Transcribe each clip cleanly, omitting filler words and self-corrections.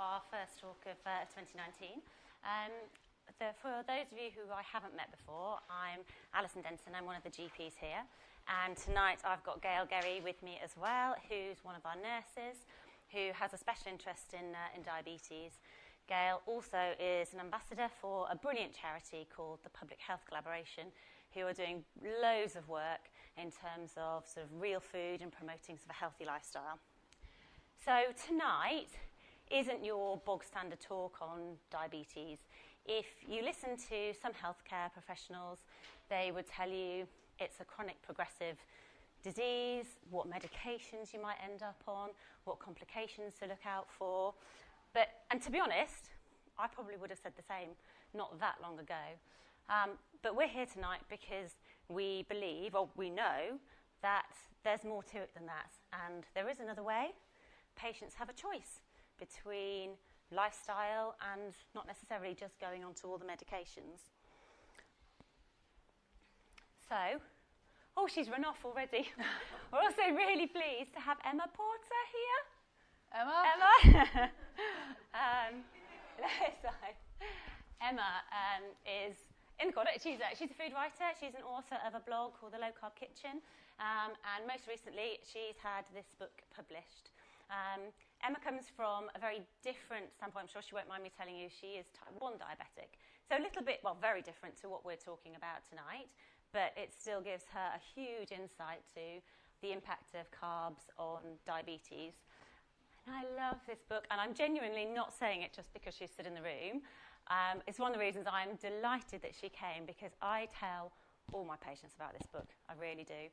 our first talk of 2019. For those of you who I haven't met before, I'm Alison Denton. I'm one of the GPs here. And tonight I've got Gayle with me as well, who's one of our nurses, who has a special interest in diabetes. Gayle also is an ambassador for a brilliant charity called the Public Health Collaboration, who are doing loads of work in terms of sort of real food and promoting sort of a healthy lifestyle. So tonight isn't your bog standard talk on diabetes. If you listen to some healthcare professionals, they would tell you it's a chronic progressive disease, what medications you might end up on, what complications to look out for. And to be honest, I probably would have said the same not that long ago. But we're here tonight because we believe, or we know, that there's more to it than that. And there is another way. Patients have a choice between lifestyle and not necessarily just going on to all the medications. So, she's run off already. We're also really pleased to have Emma Porter here. Emma? Emma is in the corner. She's a food writer. She's an author of a blog called The Low Carb Kitchen. And most recently, she's had this book published. Emma comes from a very different standpoint. I'm sure she won't mind me telling you she is type 1 diabetic. So a little bit, very different to what we're talking about tonight. But it still gives her a huge insight to the impact of carbs on diabetes. And I love this book, and I'm genuinely not saying it just because she's sitting in the room. It's one of the reasons I'm delighted that she came, because I tell all my patients about this book. I really do.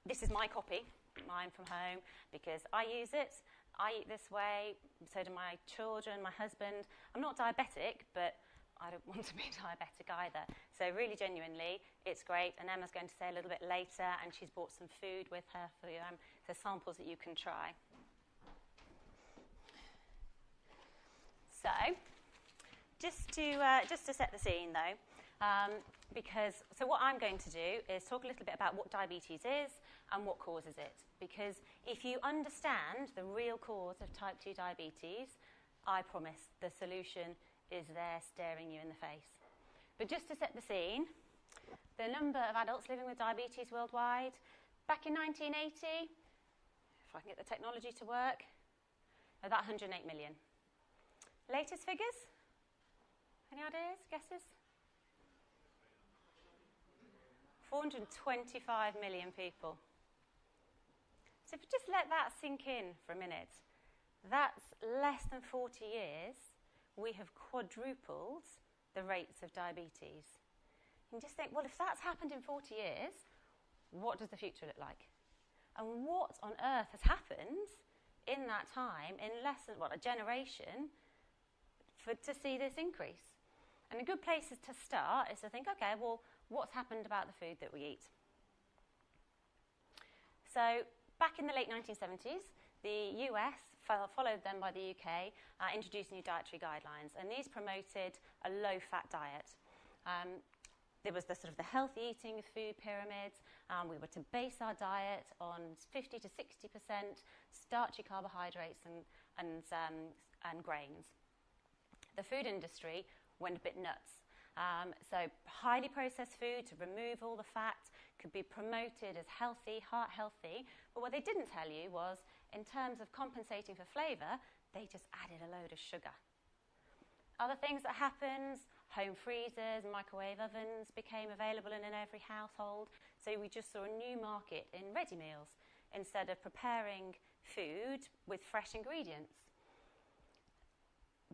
This is my copy, mine from home, because I use it. I eat this way, so do my children, my husband. I'm not diabetic, but I don't want to be diabetic either. So really, genuinely, it's great. And Emma's going to say a little bit later, and she's brought some food with her for the samples that you can try. So, just to set the scene, though, so what I'm going to do is talk a little bit about what diabetes is and what causes it. Because if you understand the real cause of type 2 diabetes, I promise the solution is there staring you in the face. But just to set the scene, the number of adults living with diabetes worldwide, back in 1980, if I can get the technology to work, about 108 million. Latest figures? Any ideas, guesses? 425 million people. So if you just let that sink in for a minute, that's less than 40 years. We have quadrupled the rates of diabetes. You can just think, well, if that's happened in 40 years, what does the future look like? And what on earth has happened in that time, in less than, a generation, to see this increase? And a good place to start is to think, okay, well, what's happened about the food that we eat? So back in the late 1970s, the US, followed then by the UK, introduced new dietary guidelines, and these promoted a low-fat diet. There was the healthy eating of food pyramids. We were to base our diet on 50 to 60% starchy carbohydrates and grains. The food industry went a bit nuts. So highly processed food to remove all the fat could be promoted as healthy, heart healthy. But what they didn't tell you was, in terms of compensating for flavour, they just added a load of sugar. Other things that happened, home freezers, microwave ovens became available in every household. So we just saw a new market in ready meals instead of preparing food with fresh ingredients.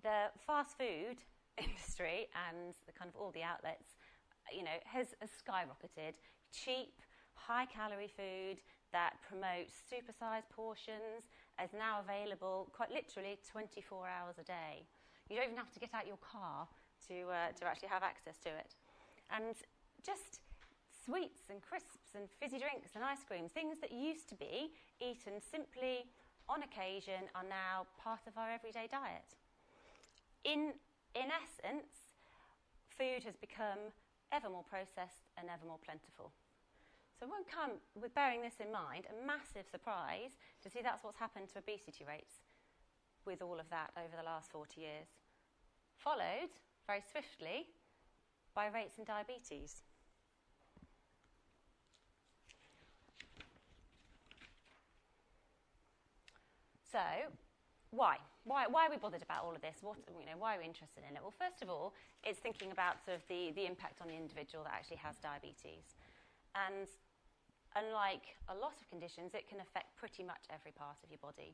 The fast food industry and all the outlets, has skyrocketed. Cheap, high-calorie food that promotes supersized portions is now available quite literally 24 hours a day. You don't even have to get out your car to actually have access to it. And just sweets and crisps and fizzy drinks and ice creams, things that used to be eaten simply on occasion, are now part of our everyday diet. In essence, food has become ever more processed and ever more plentiful. So it won't come, with bearing this in mind, a massive surprise to see that's what's happened to obesity rates. with all of that over the last 40 years, followed very swiftly by rates in diabetes. So, why? Why are we bothered about all of this? Why are we interested in it? Well, first of all, it's thinking about sort of the impact on the individual that actually has diabetes. And unlike a lot of conditions, it can affect pretty much every part of your body.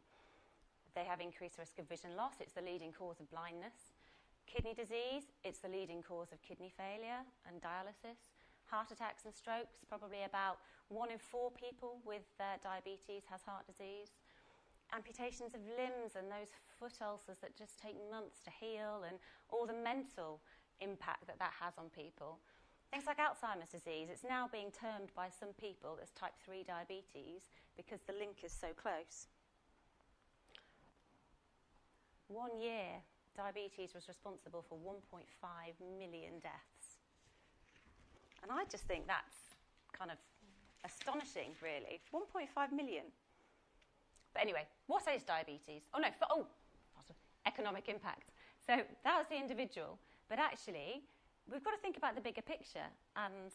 They have increased risk of vision loss. It's the leading cause of blindness. Kidney disease, it's the leading cause of kidney failure and dialysis. Heart attacks and strokes, probably about 1 in 4 people with diabetes has heart disease. Amputations of limbs and those foot ulcers that just take months to heal, and all the mental impact that has on people. Things like Alzheimer's disease, it's now being termed by some people as type 3 diabetes because the link is so close. 1 year, diabetes was responsible for 1.5 million deaths. And I just think that's kind of astonishing, really. 1.5 million. But anyway, what is diabetes? Economic impact. So that was the individual. But actually, we've got to think about the bigger picture and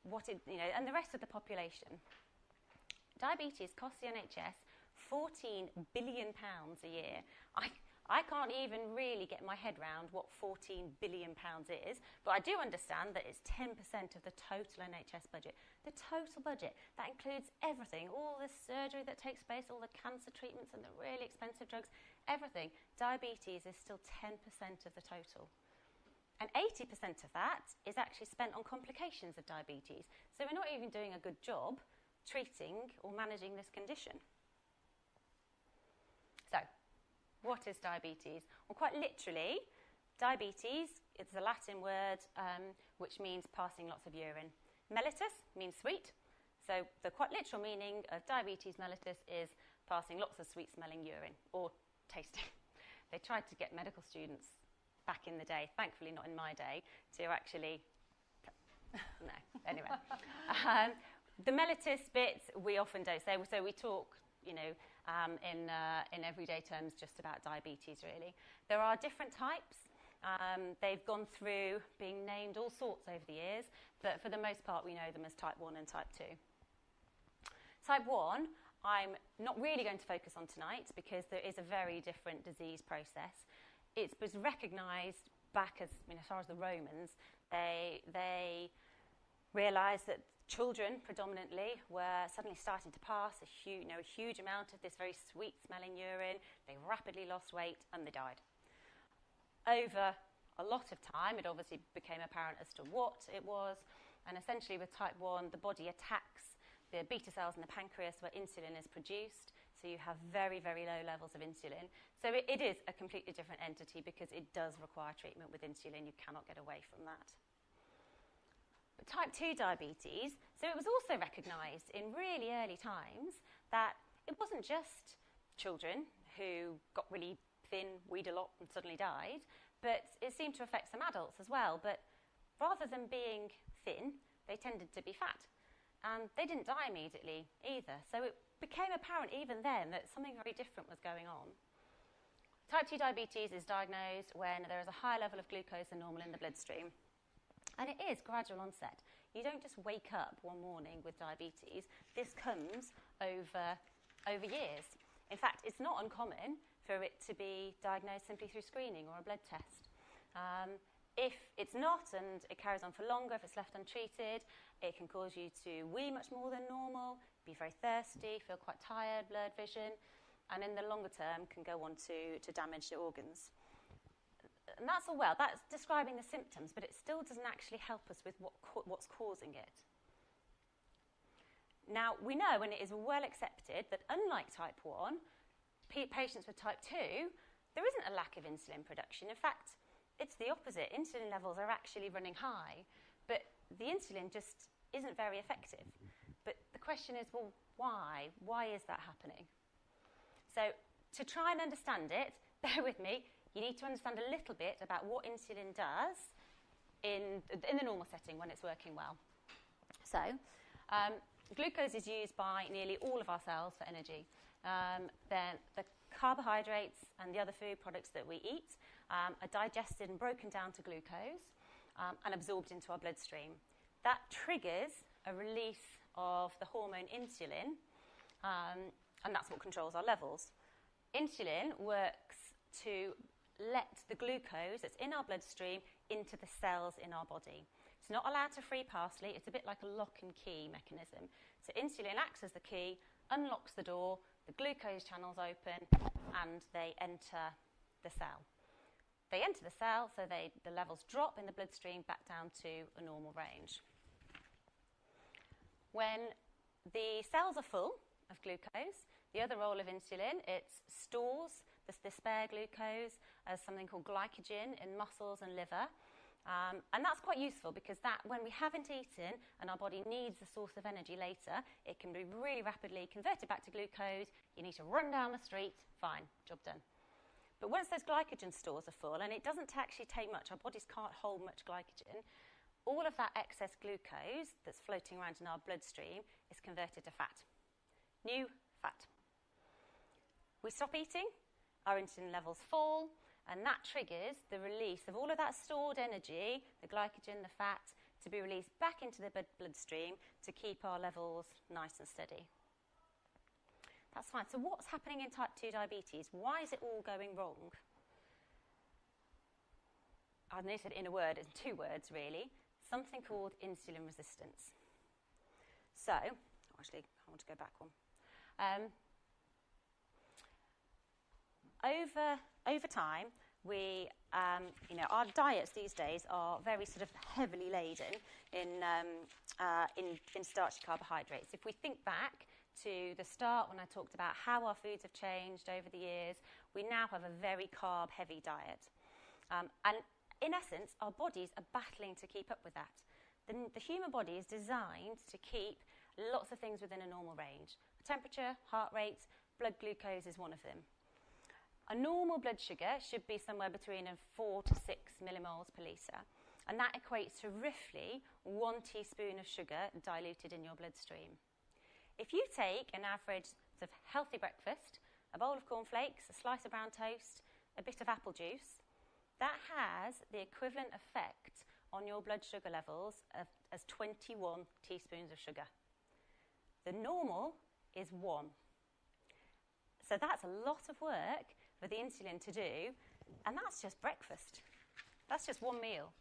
and the rest of the population. Diabetes costs the NHS £14 billion a year. I can't even really get my head around what £14 billion is, but I do understand that it's 10% of the total NHS budget. The total budget, that includes everything, all the surgery that takes place, all the cancer treatments and the really expensive drugs, everything. Diabetes is still 10% of the total. And 80% of that is actually spent on complications of diabetes. So we're not even doing a good job treating or managing this condition. So, what is diabetes? Well, quite literally, diabetes, it's a Latin word which means passing lots of urine. Mellitus means sweet. So the quite literal meaning of diabetes mellitus is passing lots of sweet-smelling urine, or tasting. They tried to get medical students back in the day, thankfully not in my day, to actually... No, anyway. The mellitus bit we often don't say, so we talk, in everyday terms just about diabetes, really. There are different types. They've gone through being named all sorts over the years, but for the most part we know them as type 1 and type 2. Type 1, I'm not really going to focus on tonight because there is a very different disease process. It was recognised back as far as the Romans. They realised that children, predominantly, were suddenly starting to pass a huge amount of this very sweet-smelling urine. They rapidly lost weight and they died. Over a lot of time, it obviously became apparent as to what it was. And essentially, with type 1, the body attacks the beta cells in the pancreas where insulin is produced. So you have very, very low levels of insulin. So it is a completely different entity because it does require treatment with insulin. You cannot get away from that. But type 2 diabetes, so it was also recognised in really early times that it wasn't just children who got really thin, weighed a lot and suddenly died, but it seemed to affect some adults as well. But rather than being thin, they tended to be fat. And they didn't die immediately either. So it became apparent even then that something very different was going on. Type 2 diabetes is diagnosed when there is a higher level of glucose than normal in the bloodstream. And it is gradual onset. You don't just wake up one morning with diabetes. This comes over years. In fact, it's not uncommon for it to be diagnosed simply through screening or a blood test. If it's not and it carries on for longer, if it's left untreated, it can cause you to wee much more than normal, be very thirsty, feel quite tired, blurred vision, and in the longer term can go on to damage your organs. And that's all well, that's describing the symptoms, but it still doesn't actually help us with what's causing it. Now, we know, and it is well accepted, that unlike type 1, patients with type 2, there isn't a lack of insulin production. In fact, it's the opposite. Insulin levels are actually running high, but the insulin just isn't very effective. But the question is, well, why? Why is that happening? So to try and understand it, bear with me, you need to understand a little bit about what insulin does in the normal setting when it's working well. So glucose is used by nearly all of our cells for energy. Then the carbohydrates and the other food products that we eat are digested and broken down to glucose and absorbed into our bloodstream. That triggers a release of the hormone insulin, and that's what controls our levels. Insulin works to let the glucose that's in our bloodstream into the cells in our body. It's not allowed to free parsley. It's a bit like a lock and key mechanism. So insulin acts as the key, unlocks the door, the glucose channels open, and they enter the cell. They enter the cell, so the levels drop in the bloodstream back down to a normal range. When the cells are full of glucose, the other role of insulin, it stores the spare glucose as something called glycogen in muscles and liver. And that's quite useful because that when we haven't eaten and our body needs a source of energy later, it can be really rapidly converted back to glucose. You need to run down the street, fine, job done. But once those glycogen stores are full, and it doesn't actually take much, our bodies can't hold much glycogen, all of that excess glucose that's floating around in our bloodstream is converted to fat. New fat. We stop eating, our insulin levels fall, and that triggers the release of all of that stored energy, the glycogen, the fat, to be released back into the bloodstream to keep our levels nice and steady. That's fine. So what's happening in type 2 diabetes? Why is it all going wrong? I know I said in a word, it's 2 words really. Something called insulin resistance. So, actually, I want to go back one. Over time, we, our diets these days are very sort of heavily laden in starchy carbohydrates. If we think back to the start when I talked about how our foods have changed over the years, we now have a very carb-heavy diet. And in essence, our bodies are battling to keep up with that. The human body is designed to keep lots of things within a normal range. Temperature, heart rate, blood glucose is one of them. A normal blood sugar should be somewhere between 4 to 6 millimoles per litre, and that equates to roughly 1 teaspoon of sugar diluted in your bloodstream. If you take an average sort of healthy breakfast, a bowl of cornflakes, a slice of brown toast, a bit of apple juice, that has the equivalent effect on your blood sugar levels as 21 teaspoons of sugar. The normal is 1. So that's a lot of work for the insulin to do, and that's just breakfast. That's just one meal.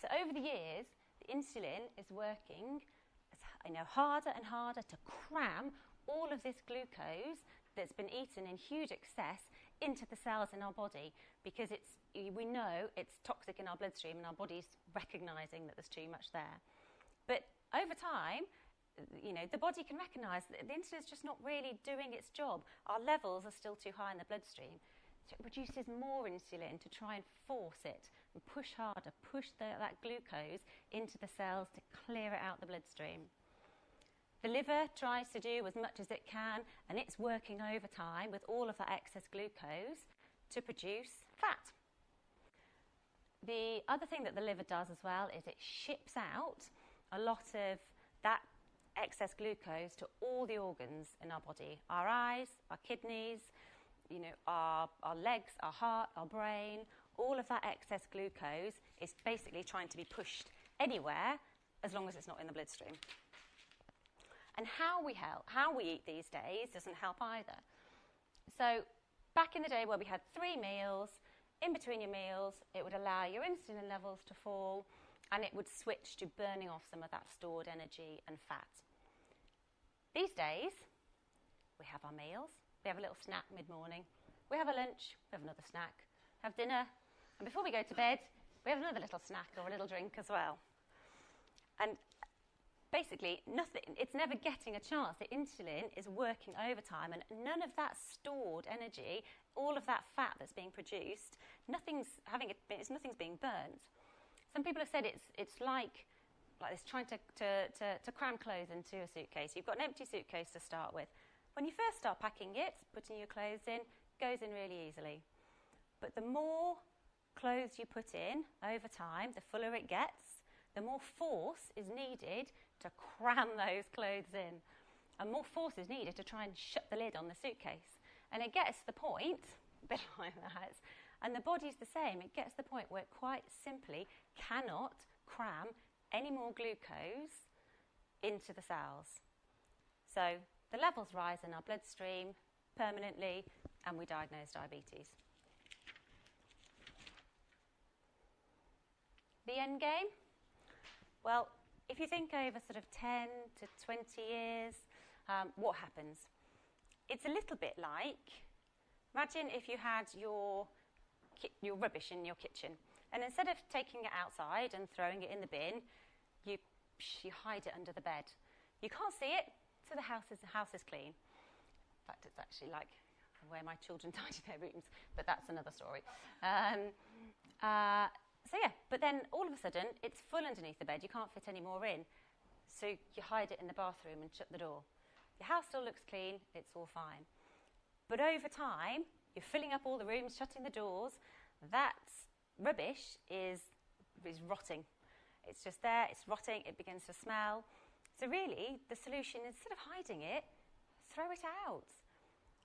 So over the years, the insulin is working harder and harder to cram all of this glucose that's been eaten in huge excess into the cells in our body, because we know it's toxic in our bloodstream and our body's recognising that there's too much there. But over time, the body can recognise that the insulin is just not really doing its job. Our levels are still too high in the bloodstream. So it produces more insulin to try and force it and push harder, push that glucose into the cells to clear it out the bloodstream. The liver tries to do as much as it can, and it's working overtime with all of that excess glucose to produce fat. The other thing that the liver does as well is it ships out a lot of that excess glucose to all the organs in our body, our eyes, our kidneys, our legs, our heart, our brain. All of that excess glucose is basically trying to be pushed anywhere as long as it's not in the bloodstream. And how we eat these days doesn't help either. So back in the day where we had 3 meals, in between your meals, it would allow your insulin levels to fall, and it would switch to burning off some of that stored energy and fat. These days, we have our meals, we have a little snack mid-morning, we have a lunch, we have another snack, have dinner, and before we go to bed, we have another little snack or a little drink as well. And basically, it's never getting a chance. The insulin is working overtime, and none of that stored energy, all of that fat that's being produced, nothing's being burnt. Some people have said it's like this, trying to cram clothes into a suitcase. You've got an empty suitcase to start with. When you first start packing it, putting your clothes in, goes in really easily. But the more clothes you put in over time, the fuller it gets, the more force is needed to cram those clothes in. And more force is needed to try and shut the lid on the suitcase. And it gets to the point, a bit like that, and the body's the same. It gets to the point where it quite simply cannot cram any more glucose into the cells. So the levels rise in our bloodstream permanently, and we diagnose diabetes. The end game? Well, if you think over sort of 10 to 20 years, what happens? It's a little bit like, imagine if you had your rubbish in your kitchen, and instead of taking it outside and throwing it in the bin, you hide it under the bed. You can't see it, so the house is clean. In fact, it's actually like the way my children tidy their rooms, but that's another story. But then all of a sudden, it's full underneath the bed. You can't fit any more in. So you hide it in the bathroom and shut the door. Your house still looks clean. It's all fine. But over time, you're filling up all the rooms, shutting the doors. That rubbish is rotting. It's just there. It's rotting. It begins to smell. So really, the solution, instead of hiding it, throw it out.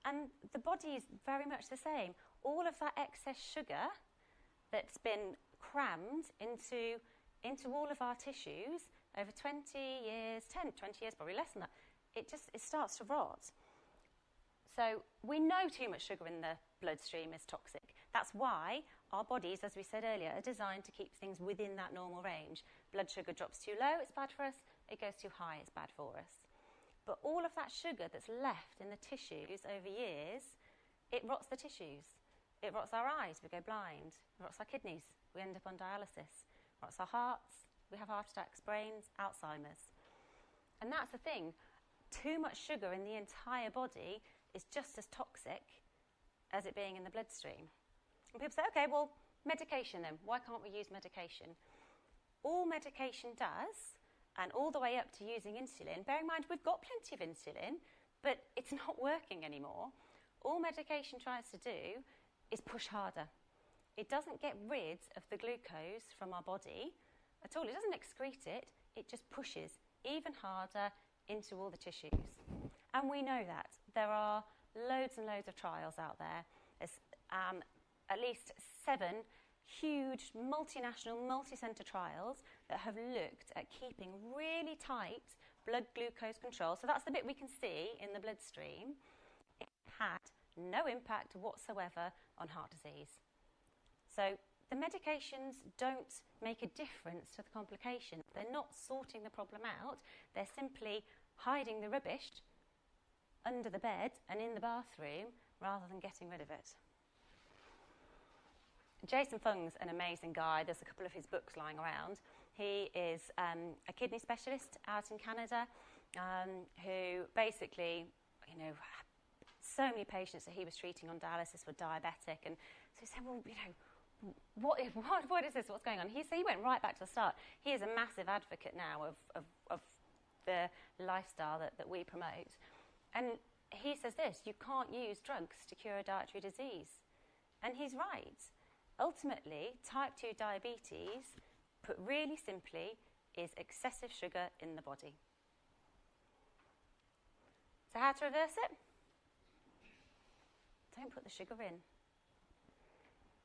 And the body is very much the same. All of that excess sugar that's been crammed into all of our tissues over 20 years, 10, 20 years, probably less than that, it starts to rot. So we know too much sugar in the bloodstream is toxic. That's why our bodies, as we said earlier, are designed to keep things within that normal range. Blood sugar drops too low, it's bad for us. It goes too high, it's bad for us. But all of that sugar that's left in the tissues over years, it rots the tissues. It rots our eyes, we go blind. It rots our kidneys, we end up on dialysis. It rots our hearts, we have heart attacks, brains, Alzheimer's. And that's the thing. Too much sugar in the entire body is just as toxic as it being in the bloodstream. And people say, okay, well, medication then. Why can't we use medication? All medication does, and all the way up to using insulin, bear in mind we've got plenty of insulin, but it's not working anymore. All medication tries to do is push harder. It doesn't get rid of the glucose from our body at all. It doesn't excrete it. It just pushes even harder into all the tissues. And we know that. There are loads and loads of trials out there. There's at least 7 huge multinational, multi-centre trials that have looked at keeping really tight blood glucose control. So that's the bit we can see in the bloodstream. It had no impact whatsoever on heart disease. So the medications don't make a difference to the complication. They're not sorting the problem out. They're simply hiding the rubbish under the bed and in the bathroom rather than getting rid of it. Jason Fung's an amazing guy. There's a couple of his books lying around. He is a kidney specialist out in Canada who basically, so many patients that he was treating on dialysis were diabetic. And so he said, well, what is this? What's going on? He went right back to the start. He is a massive advocate now of the lifestyle that we promote. And he says this, you can't use drugs to cure a dietary disease. And he's right. Ultimately, type 2 diabetes, put really simply, is excessive sugar in the body. So how to reverse it? Don't put the sugar in.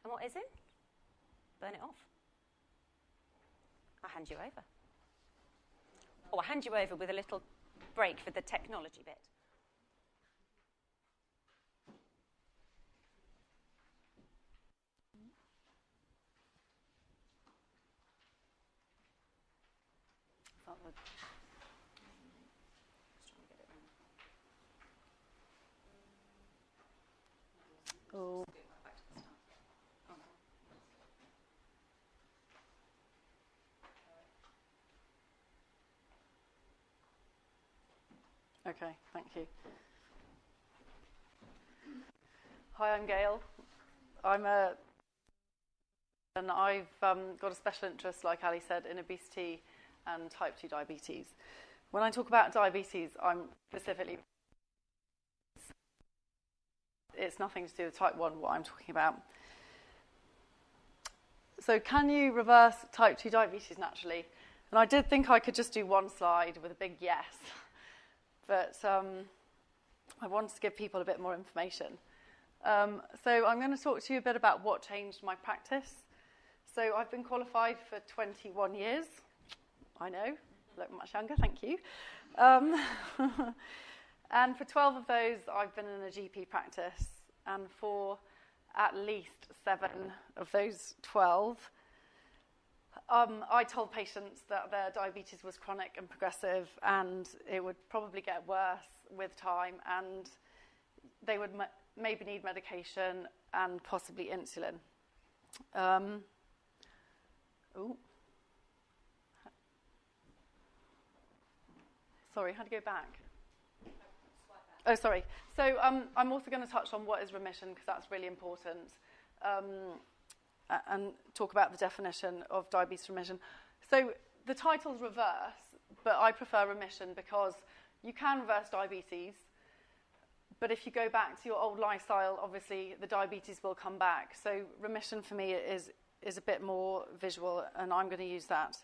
And what is in? Burn it off. I'll hand you over. Or I'll hand you over with a little break for the technology bit. Oh. Okay, thank you. Hi, I'm Gayle. And I've got a special interest, like Ali said, in obesity and type 2 diabetes. When I talk about diabetes, I'm specifically... It's nothing to do with type 1, what I'm talking about. So can you reverse type 2 diabetes naturally? And I did think I could just do one slide with a big yes. But I wanted to give people a bit more information. So I'm going to talk to you a bit about what changed my practice. So I've been qualified for 21 years. I know, look much younger, thank you. And for 12 of those, I've been in a GP practice. And for at least 7 of those 12, I told patients that their diabetes was chronic and progressive, and it would probably get worse with time, and they would maybe need medication and possibly insulin. Sorry, how to go back? Oh, sorry. So I'm also going to touch on what is remission, because that's really important, and talk about the definition of diabetes remission. So the title's reverse, but I prefer remission because you can reverse diabetes, but if you go back to your old lifestyle, obviously the diabetes will come back. So remission for me is a bit more visual, and I'm going to use that.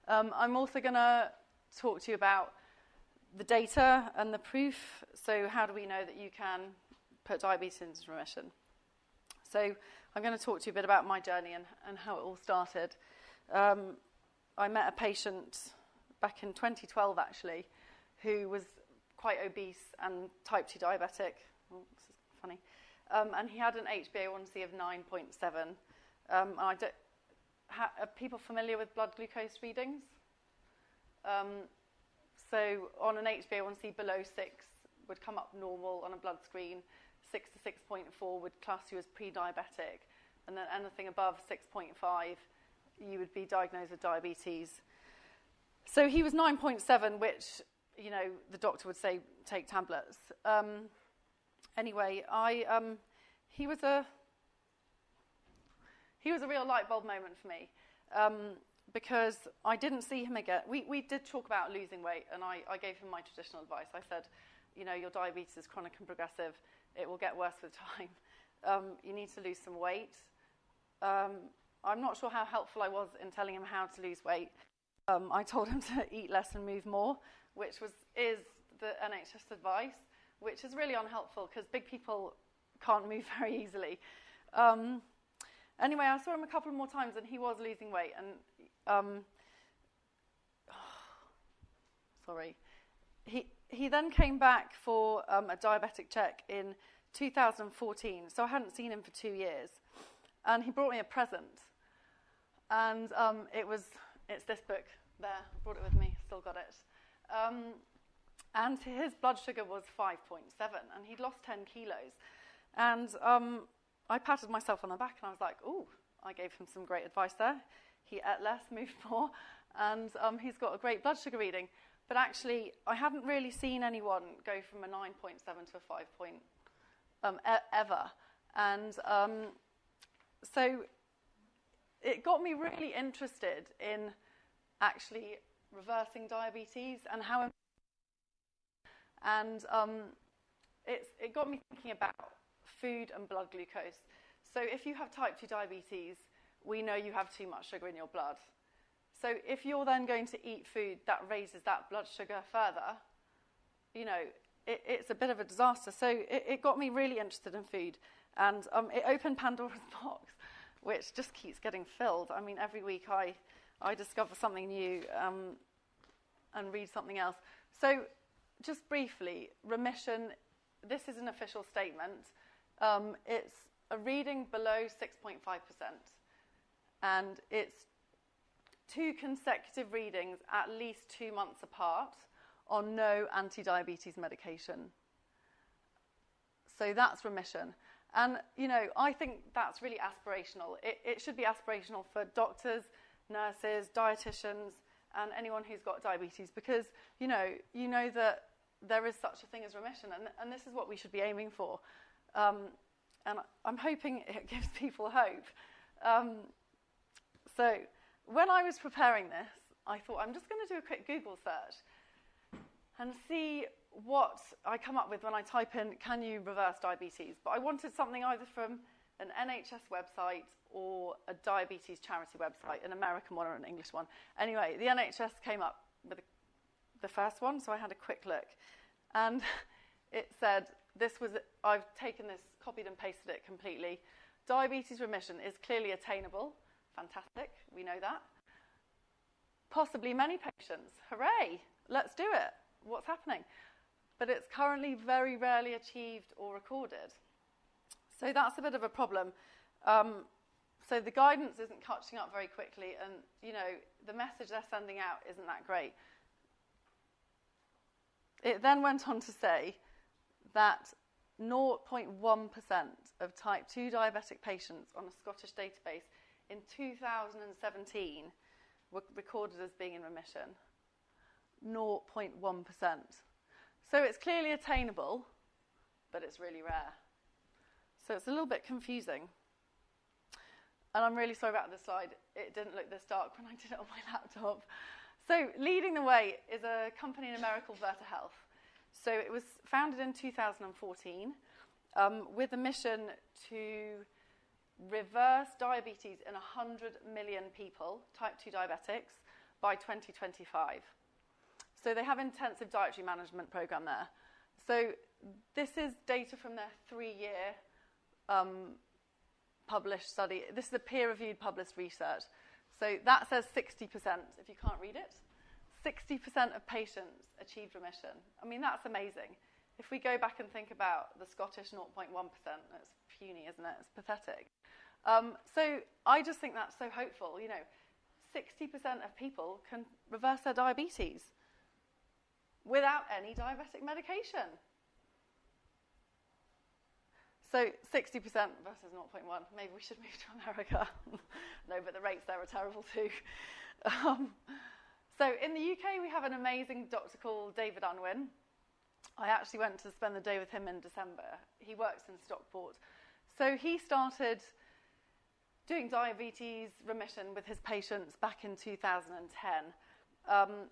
I'm also going to talk to you about the data and the proof. So how do we know that you can put diabetes into remission? So I'm going to talk to you a bit about my journey and how it all started. I met a patient back in 2012, actually, who was quite obese and type 2 diabetic. Oh, this is funny. And he had an HbA1c of 9.7. Are people familiar with blood glucose readings? So on an HbA1c below 6 would come up normal on a blood screen. 6 to 6.4 would class you as pre-diabetic. And then anything above 6.5, you would be diagnosed with diabetes. So he was 9.7, which, you know, the doctor would say, take tablets. Anyway, he was a real light bulb moment for me. Because I didn't see him again. We did talk about losing weight, and I gave him my traditional advice. I said, you know, your diabetes is chronic and progressive. It will get worse with time. You need to lose some weight. I'm not sure how helpful I was in telling him how to lose weight. I told him to eat less and move more, which is the NHS advice, which is really unhelpful because big people can't move very easily. Anyway, I saw him a couple more times, and he was losing weight. And sorry, he then came back for a diabetic check in 2014. So I hadn't seen him for 2 years, and he brought me a present. And it's this book there. I brought it with me. Still got it. And his blood sugar was 5.7, and he'd lost 10 kilos. And I patted myself on the back, and I was like, ooh, I gave him some great advice there. He ate less, moved more, and he's got a great blood sugar reading. But actually, I hadn't really seen anyone go from a 9.7 to a 5 point ever. And so it got me really interested in actually reversing diabetes and how. And it got me thinking about food and blood glucose. So if you have type 2 diabetes, we know you have too much sugar in your blood. So if you're then going to eat food that raises that blood sugar further, you know, it's a bit of a disaster. So it got me really interested in food. And it opened Pandora's box, which just keeps getting filled. I mean, every week I discover something new and read something else. So just briefly, remission, this is an official statement. It's a reading below 6.5%. And it's 2 consecutive readings at least 2 months apart on no anti-diabetes medication. So that's remission. And, you know, I think that's really aspirational. It should be aspirational for doctors, nurses, dietitians, and anyone who's got diabetes, because, you know that there is such a thing as remission, and this is what we should be aiming for. And I'm hoping it gives people hope. So when I was preparing this, I thought I'm just going to do a quick Google search and see what I come up with when I type in, can you reverse diabetes? But I wanted something either from an NHS website or a diabetes charity website, an American one or an English one. Anyway, the NHS came up with the first one, so I had a quick look. And it said, I've taken this, copied and pasted it completely. Diabetes remission is clearly attainable. Fantastic, we know that. Possibly many patients. Hooray, let's do it. What's happening? But it's currently very rarely achieved or recorded. So that's a bit of a problem. So the guidance isn't catching up very quickly, and the message they're sending out isn't that great. It then went on to say that 0.1% of type 2 diabetic patients on a Scottish database in 2017 were recorded as being in remission. 0.1%. So it's clearly attainable, but it's really rare. So it's a little bit confusing. And I'm really sorry about this slide. It didn't look this dark when I did it on my laptop. So leading the way is a company in America called Virta Health. So it was founded in 2014 with a mission to reverse diabetes in 100 million people, type 2 diabetics, by 2025. So they have an intensive dietary management program there. So this is data from their 3-year published study. This is a peer-reviewed published research. So that says 60%, if you can't read it. 60% of patients achieved remission. I mean, that's amazing. If we go back and think about the Scottish 0.1%, it's puny, isn't it? It's pathetic. So I just think that's so hopeful. 60% of people can reverse their diabetes without any diabetic medication. So 60% versus 0.1. Maybe we should move to America. No, but the rates there are terrible too. So in the UK, we have an amazing doctor called David Unwin. I actually went to spend the day with him in December. He works in Stockport. So he started doing diabetes remission with his patients back in 2010.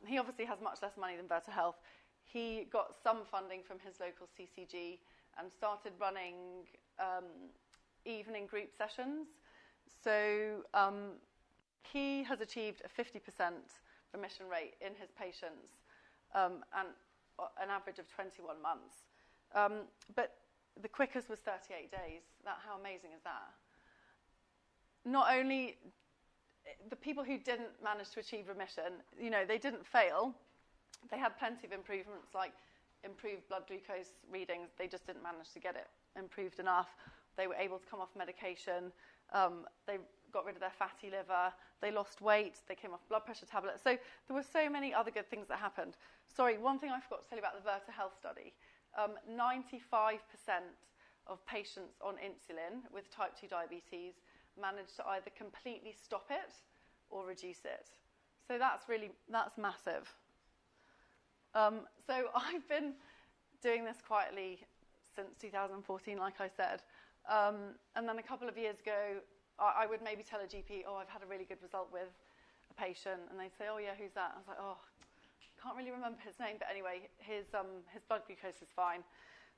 He obviously has much less money than Virta Health. He got some funding from his local CCG and started running evening group sessions. So he has achieved a 50% remission rate in his patients and an average of 21 months. But the quickest was 38 days. How amazing is that? Not only the people who didn't manage to achieve remission, they didn't fail. They had plenty of improvements, like improved blood glucose readings. They just didn't manage to get it improved enough. They were able to come off medication. They got rid of their fatty liver. They lost weight. They came off blood pressure tablets. So there were so many other good things that happened. Sorry, one thing I forgot to tell you about the Virta Health study. 95% of patients on insulin with type 2 diabetes managed to either completely stop it or reduce it. So that's massive. So I've been doing this quietly since 2014, like I said. And then a couple of years ago, I would maybe tell a GP, I've had a really good result with a patient. And they'd say, yeah, who's that? I was like, can't really remember his name. But anyway, his blood glucose is fine.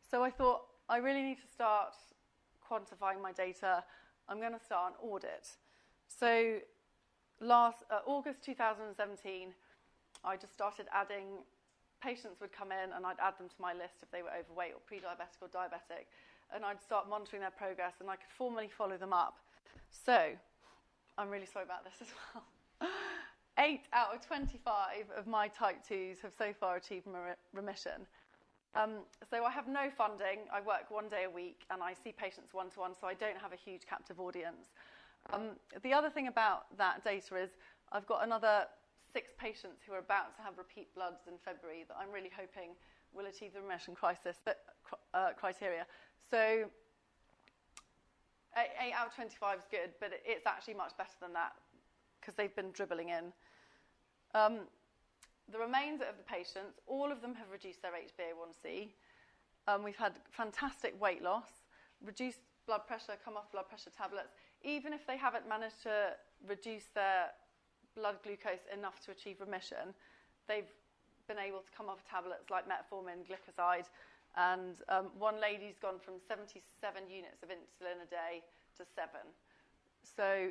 So I thought, I really need to start quantifying my data. I'm going to start an audit. So last August 2017, I just started adding. Patients would come in and I'd add them to my list if they were overweight or pre-diabetic or diabetic, and I'd start monitoring their progress and I could formally follow them up. So I'm really sorry about this as well. 8 out of 25 of my type 2s have so far achieved remission. So I have no funding. I work 1 day a week and I see patients one-to-one, so I don't have a huge captive audience. The other thing about that data is I've got another 6 patients who are about to have repeat bloods in February that I'm really hoping will achieve the remission criteria. So 8 out of 25 is good, but it's actually much better than that because they've been dribbling in. The remainder of the patients, all of them have reduced their HbA1c. We've had fantastic weight loss, reduced blood pressure, come off blood pressure tablets. Even if they haven't managed to reduce their blood glucose enough to achieve remission, they've been able to come off tablets like metformin, glycoside, and one lady's gone from 77 units of insulin a day to 7. So,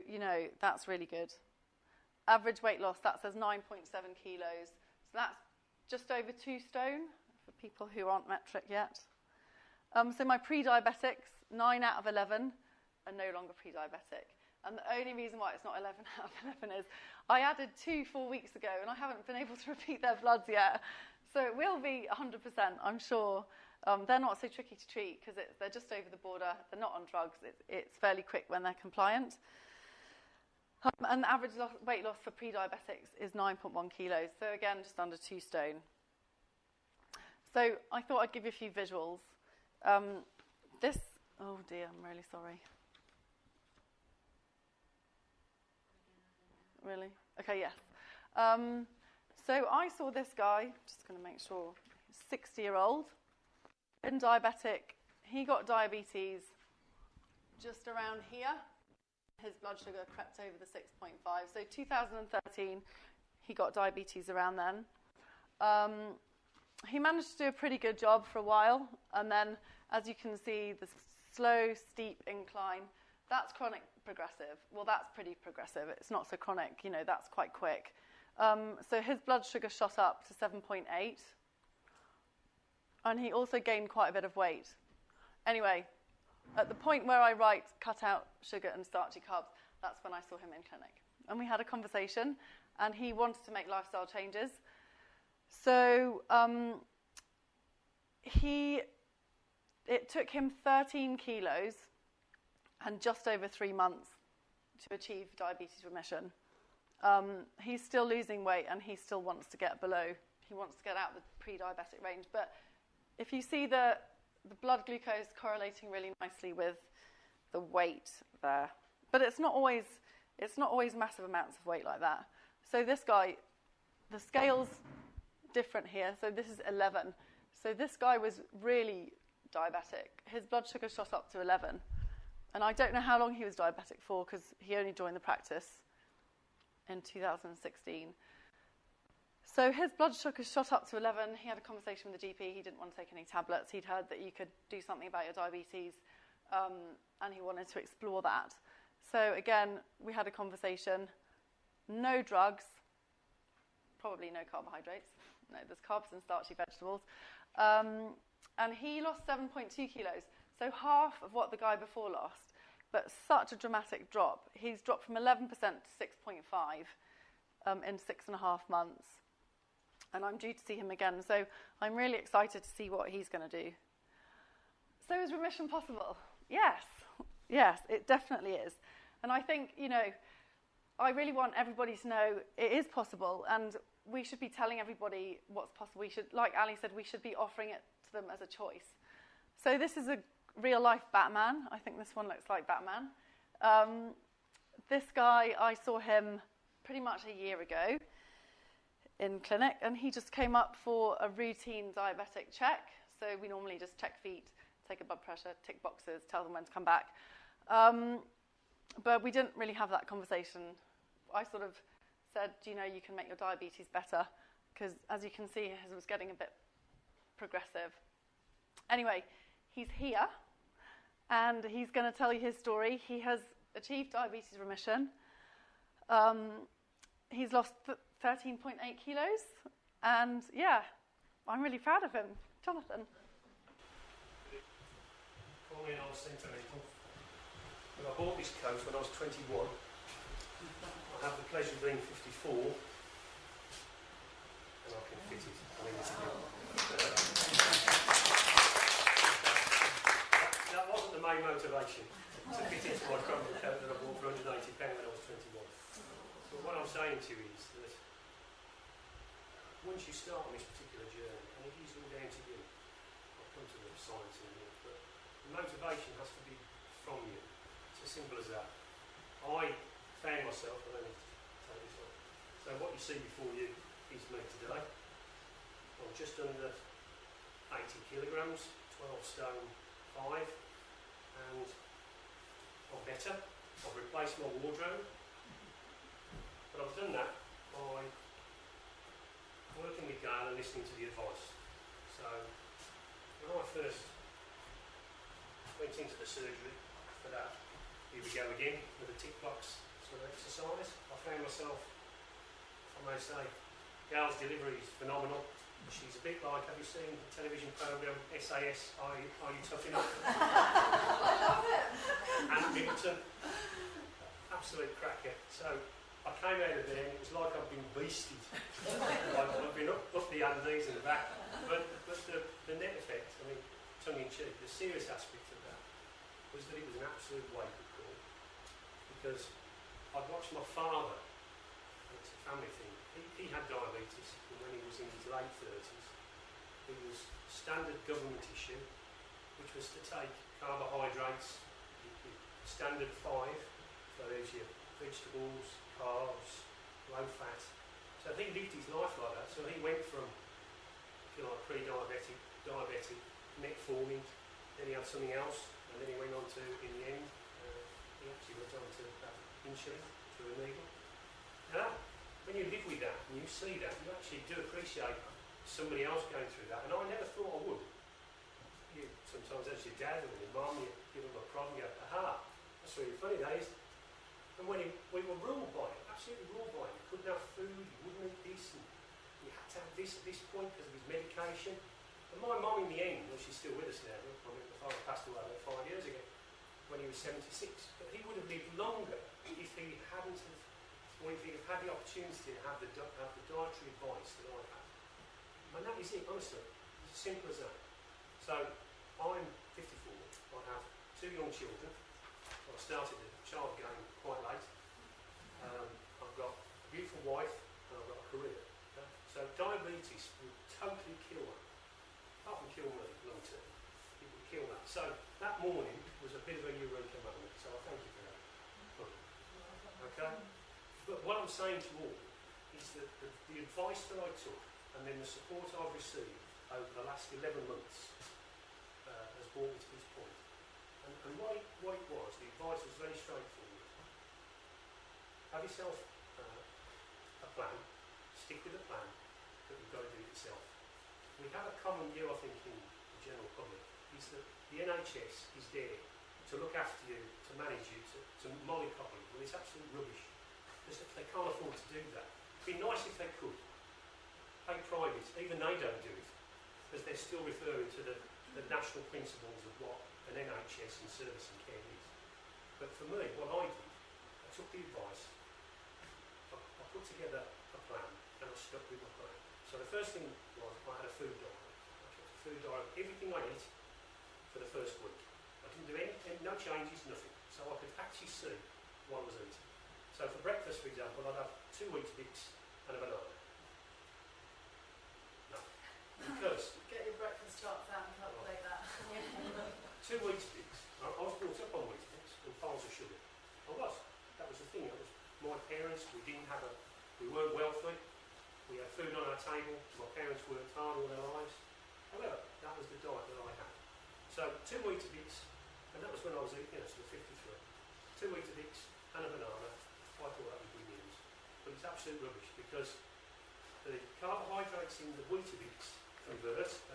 that's really good. Average weight loss, that says 9.7 kilos. So that's just over 2 stone for people who aren't metric yet. So my pre-diabetics, 9 out of 11, are no longer pre-diabetic. And the only reason why it's not 11 out of 11 is I added 2 4 weeks ago, and I haven't been able to repeat their bloods yet. So it will be 100%, I'm sure. They're not so tricky to treat because they're just over the border. They're not on drugs. It's fairly quick when they're compliant. And the average weight loss for pre-diabetics is 9.1 kilos. So again, just under 2 stone. So I thought I'd give you a few visuals. Oh dear, I'm really sorry. Really? Okay, yes. So I saw this guy, just going to make sure, 60-year-old, been diabetic. He got diabetes just around here. His blood sugar crept over the 6.5. So 2013, he got diabetes around then. He managed to do a pretty good job for a while. And then, as you can see, the slow, steep incline, that's chronic progressive. Well, that's pretty progressive. It's not so chronic, that's quite quick. So his blood sugar shot up to 7.8. And he also gained quite a bit of weight. Anyway, at the point where I write cut out sugar and starchy carbs, that's when I saw him in clinic. And we had a conversation, and he wanted to make lifestyle changes. So it took him 13 kilos and just over 3 months to achieve diabetes remission. He's still losing weight, and he still wants to get below. He wants to get out the pre-diabetic range. But if you see the blood glucose correlating really nicely with the weight there. But it's not always massive amounts of weight like that. So this guy, the scale's different here. So this is 11. So this guy was really diabetic. His blood sugar shot up to 11. And I don't know how long he was diabetic for because he only joined the practice in 2016. So his blood sugar shot up to 11. He had a conversation with the GP. He didn't want to take any tablets. He'd heard that you could do something about your diabetes, and he wanted to explore that. So again, we had a conversation. No drugs, probably no carbohydrates. No, there's carbs and starchy vegetables. And he lost 7.2 kilos, so half of what the guy before lost, but such a dramatic drop. He's dropped from 11% to 6.5 in 6.5 months. And I'm due to see him again, so I'm really excited to see what he's going to do. So is remission possible? Yes, it definitely is. And I think, I really want everybody to know it is possible, and we should be telling everybody what's possible. We should, like Ali said, we should be offering it to them as a choice. So this is a real-life Batman. I think this one looks like Batman. This guy, I saw him pretty much a year ago in clinic, and he just came up for a routine diabetic check. So we normally just check feet, take a blood pressure, tick boxes, tell them when to come back. But we didn't really have that conversation. I sort of said, you can make your diabetes better, because as you can see, his was getting a bit progressive. Anyway, he's here, and he's going to tell you his story. He has achieved diabetes remission. He's lost 13.8 kilos, and I'm really proud of him. Jonathan. Call me an old sentimental. When I bought this coat when I was 21, I have the pleasure of being 54, and I can fit it. That wasn't the main motivation, to fit into my crumble coat that I bought for £180 when I was 21. But what I'm saying to you is that once you start on this particular journey, and it is all down to you, I'll come to the science in a minute, but the motivation has to be from you. It's as simple as that. I found myself, I don't need to take this off. So what you see before you is me today. I'm just under 80 kilograms, 12 stone 5, and I'm better. I've replaced my wardrobe, but I've done that by working with Gayle and listening to the advice. So when I first went into the surgery for that, here we go again with the tick box sort of exercise, I found myself, I may say, Gayle's delivery is phenomenal. She's a bit like, have you seen the television programme SAS, Are You Tough Enough? I love it. Anne Middleton. Absolute cracker. So I came out of there and it was like I'd been beasted. Like I'd been up the Andes and back. But the net effect, I mean, tongue in cheek, the serious aspect of that was that it was an absolute wake-up call. Because I'd watched my father, it's a family thing, he had diabetes, and when he was in his late 30s, it was standard government issue, which was to take carbohydrates, standard 5, so there's your vegetables, carbs, low fat. So he lived his life like that, so he went from, if you like, pre-diabetic, diabetic, metformin, then he had something else, and then he went on to, in the end, he actually went on to have insulin through a needle. Now, when you live with that and you see that, you actually do appreciate somebody else going through that. And I never thought I would. You sometimes, as your dad or your mum, you give them a problem, you go, aha, that's really funny, that is. And when we were ruled by it, absolutely ruled by it. You couldn't have food, you wouldn't eat this, and you had to have this at this point because of his medication. And my mum, in the end, well, she's still with us now. I mean, my father passed away about 5 years ago when he was 76. But he would have lived longer if he hadn't have, or if he had had the opportunity to have the dietary advice that I had. And that is it, honestly. It's as simple as that. So, I'm 54. I have 2 young children. I started the child game quite late. I've got a beautiful wife and I've got a career. Okay? So diabetes will totally kill that. Apart from kill me long term, it will kill that. So that morning was a bit of a eureka moment. So I thank you for that. Okay? But what I'm saying to all is that the advice that I took and then the support I've received over the last 11 months has brought me to this point. And what it was, the advice was very straightforward. Have yourself a plan, stick with the plan, but you've got to do it yourself. We have a common view, I think, in the general public, is that the NHS is there to look after you, to manage you, to mollycoddle you. Well, it's absolute rubbish. They can't afford to do that. It'd be nice if they could. Pay private, even they don't do it, because they're still referring to the national principles of what an NHS and service and care is. But for me, what I did, I took the advice, I put together a plan, and I stuck with my plan. So the first thing was I had a food diary. I took a food diary of everything I ate for the first week. I didn't do any no changes, nothing. So I could actually see what I was eating. So for breakfast, for example, I'd have 2 Weetabix and a banana. No. Because Get your breakfast charts out and calculate that. 2 Weetabix. I was brought up on Weetabix and piles of sugar. I was. That was the thing. That was my parents. We weren't wealthy. We had food on our table. My parents worked hard all their lives. However, that was the diet that I had. So 2 Weetabix, and that was when I was, sort of 53. 2 Weetabix and a banana. I thought that was good news. But it's absolute rubbish because the carbohydrates in the Weetabix they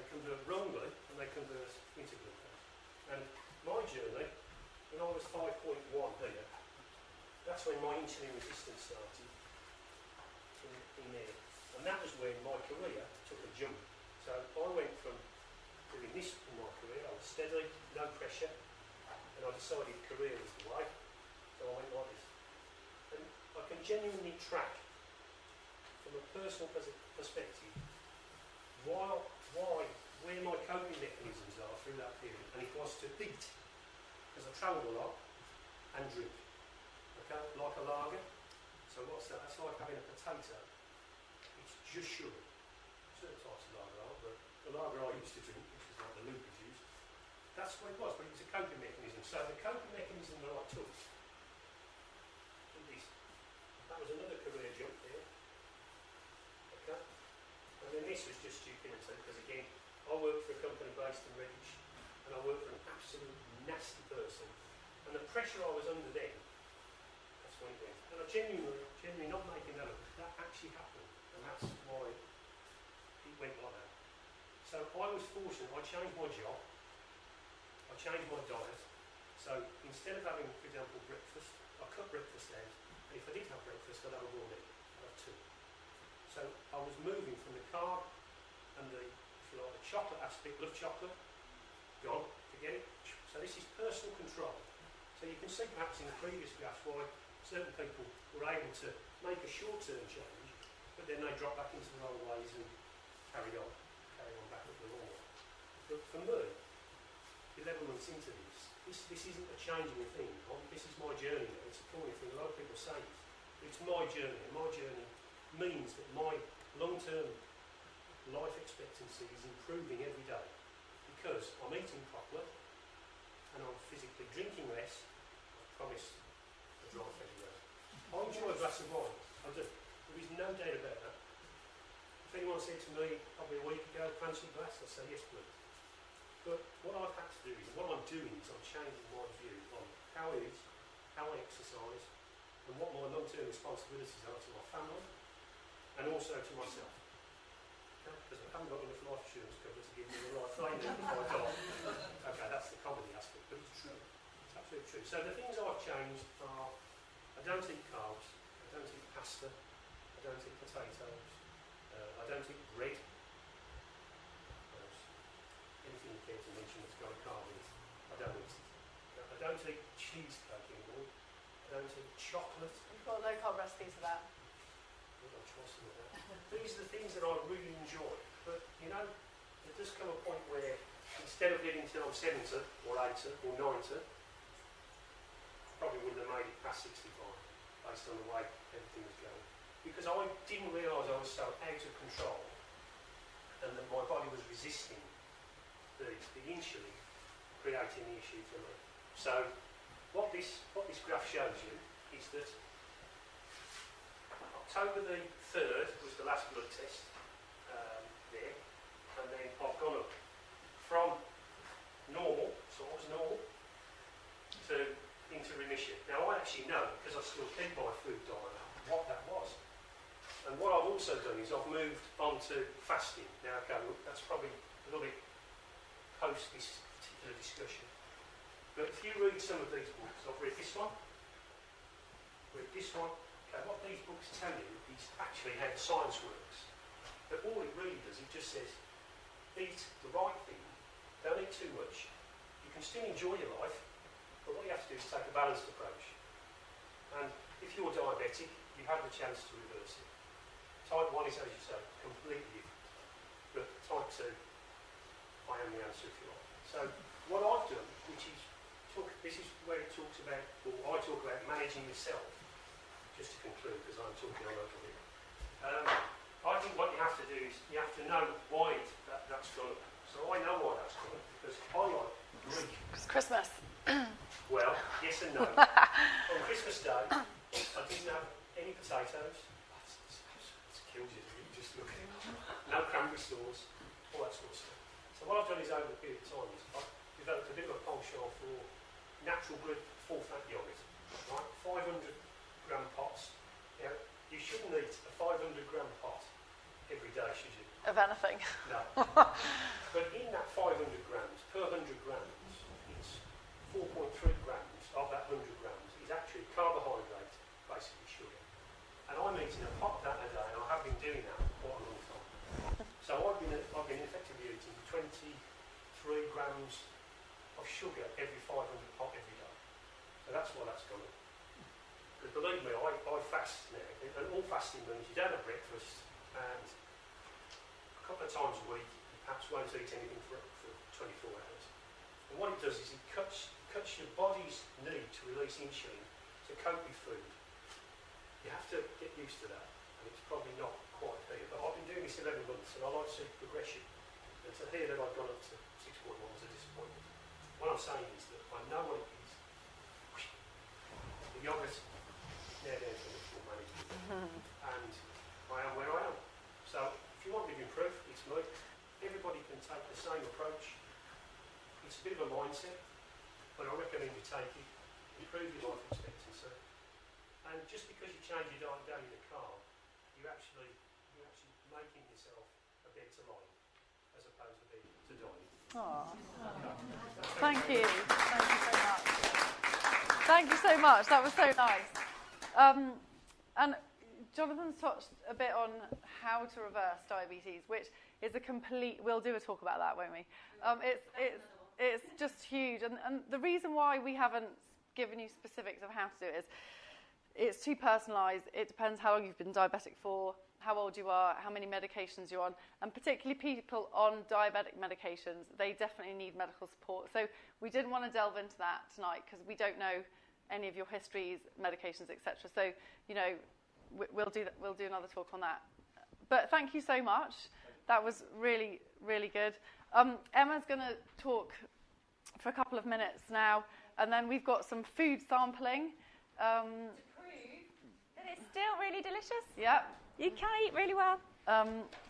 convert wrongly, and they convert into glucose. And my journey, when I was 5.1 here, that's when my insulin resistance started in there. And that was when my career took a jump. So I went from doing this in my career, I was steady, no pressure, and I decided career was the way. So I went like this. And I can genuinely track, from a personal perspective, where my coping mechanisms are through that period. And it was to eat, because I travelled a lot, and drink. Okay, like a lager. So what's that? That's like having a potato. It's just sugar. Certain types of lager are, but the lager I used to drink, which was like the Luca juice, that's what it was, but it was a coping mechanism. So the coping mechanism that I took was this. That was another career jump there. Okay? And then this was just stupidity, because again, I worked for a company based in Redditch, and I worked for an absolute nasty person. And the pressure I was under then, that's when it went. And I genuinely not making that up, that actually happened. And that's why it went like that. So I was fortunate, I changed my job, I changed my diet. So instead of having, for example, breakfast, I cut breakfast out. And if I did have breakfast, I'd have a raw egg. I'd have 2. So I was moving from the carb and People love chocolate. Gone. Forget it. So this is personal control. So you can see perhaps in the previous graphs why certain people were able to make a short-term change, but then they drop back into their old ways and carry on back up the wrong way. But for me, 11 months into this isn't a changing thing. This is my journey now. It's a corny thing. A lot of people say it. It's my journey, and my journey means that my long-term life expectancy is improving every day because I'm eating properly and I'm physically drinking less. I promise a dry everywhere. I enjoy a glass of wine. I do. There is no doubt about that. If anyone said to me probably a week ago, fancy a glass, I'd say yes, please. But what I've had to do is, what I'm doing is I'm changing my view on how I eat, how I exercise, and what my long-term responsibilities are to my family, and also to myself. Because I haven't got enough life insurance cover to give me the right thing if I die. Okay, that's the comedy aspect, but it's true. It's absolutely true. So the things I've changed are, I don't eat carbs, I don't eat pasta, I don't eat potatoes, I don't eat bread. Anything you care to mention that's got a carb in it, I don't eat it. I don't eat cheesecake anymore. I don't eat chocolate. You've got low carb recipes for that. I'll try some of that. These are the things that I really enjoy. But, you know, there does come a point where instead of living till I'm 70 or 80 or 90, I probably wouldn't have made it past 65 based on the way everything was going. Because I didn't realise I was so out of control and that my body was resisting the insulin creating the issue for me. So what this graph shows you is that October the 3rd was the last blood test there, and then I've gone up from normal, so I was normal, to into remission. Now I actually know, because I still keep my food diet, what that was. And what I've also done is I've moved on to fasting. Now, okay, that's probably a little bit post this particular discussion. But if you read some of these books, I've read this one, okay, what these books tell you is actually how the science works. But all it really does, it just says, eat the right thing, don't eat too much. You can still enjoy your life, but what you have to do is take a balanced approach. And if you're diabetic, you have the chance to reverse it. Type 1 is, as you say, completely different. But type 2, I am the answer if you like. So what I've done, which is, this is where it talks about, or I talk about managing yourself, just to conclude, because I'm talking on over here. I think what you have to do is, you have to know why that's gone up. So I know why that's gone up, because I like Greek. It's Christmas. Well, yes and no. On Christmas Day, I didn't have any potatoes. It kills you, you just look at it. No cranberry sauce, all that sort of stuff. So what I've done is, over a period of time, is I've developed a bit of a penchant for natural good full fat yogurt. Right? 500-gram pots. You know, you shouldn't eat a 500-gram pot every day, should you? Of anything. No. But in that 500 grams, per 100 grams, it's 4.3 grams of that 100 grams is actually carbohydrate, basically sugar. And I'm eating a pot of that a day, and I have been doing that for quite a long time. So I've been effectively eating 23 grams of sugar every 500 pot every day. So that's why that's gone up. Because believe me, I fast now, and all fasting means you don't have breakfast, and a couple of times a week you perhaps won't eat anything for 24 hours. And what it does is it cuts your body's need to release insulin to cope with food. You have to get used to that, and it's probably not quite here. But I've been doing this 11 months, and I like to see progression. And to hear that I've gone up to 6.1 was a disappointment. What I'm saying is that I know what it is. The yogurt, now down to the full management. And I am where I am. So if you want living proof, it's me. Everybody can take the same approach. It's a bit of a mindset, but I recommend you take it, improve your life expectancy. And just because you change your diet down in the carb, you're actually making yourself a bed to lie, as opposed to bed to die. Oh. Thank you. Thank you so much. Thank you so much. That was so nice. And Jonathan's touched a bit on how to reverse diabetes, which is a complete. We'll do a talk about that, won't we? It's just huge, and the reason why we haven't given you specifics of how to do it is it's too personalised. It depends how long you've been diabetic for, how old you are, how many medications you're on, and particularly people on diabetic medications, they definitely need medical support. So we didn't want to delve into that tonight because we don't know any of your histories, medications, etc. So, you know, we'll do another talk on that. But thank you so much. That was really, really good. Emma's going to talk for a couple of minutes now, and then we've got some food sampling. To prove that it's still really delicious. Yeah. You can eat really well.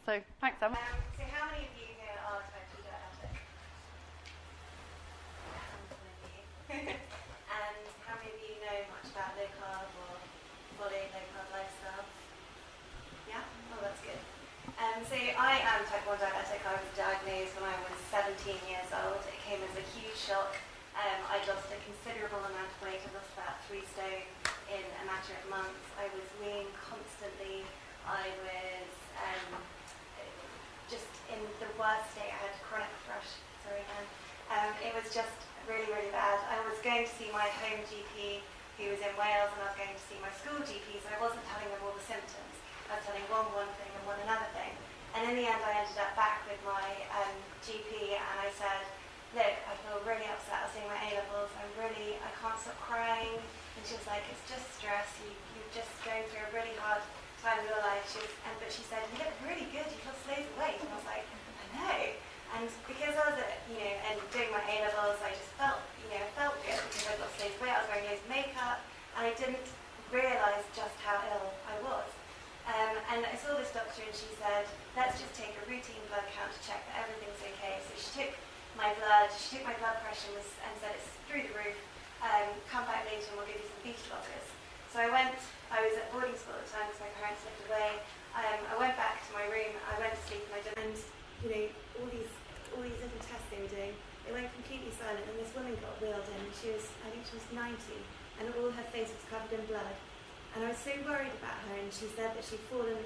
So thanks, Emma. So how many of you here are type 2 diabetic? And how many of you know much about low carb or fully low carb lifestyle? Yeah? Oh, that's good. So I am type 1 diabetic. I was diagnosed when I was 17 years old. It came as a huge shock. I'd lost a considerable amount of weight. I lost about 3 stone in a matter of months. I was weaning constantly. I was just in the worst state. I had chronic thrush. Sorry, man. It was just really, really bad. I was going to see my home GP, who was in Wales, and I was going to see my school GP, so I wasn't telling them all the symptoms. I was telling one thing and one another thing. And in the end, I ended up back with my GP, and I said, look, I feel really upset. I was doing my A-levels. I can't stop crying. And she was like, it's just stress. You're just going through a really hard time of your life. But she said, you look really good. You lost loads of weight. And I was like, I know. And because I was and doing my A-levels, I just felt good because I lost loads of weight. I was wearing loads of makeup, and I didn't realise just how ill I was. And I saw this doctor, and she said, let's just take a routine blood count to check that everything's okay. So she took my blood pressure and said it's through the roof. Come back later and we'll give you some beta blockers. So I was at boarding school at the time because my parents lived away. I went back to my room, I went to sleep, and all these little tests they were doing, they went completely silent, and this woman got wheeled in, and I think she was 90, and all her face was covered in blood. And I was so worried about her, and she said that she'd fallen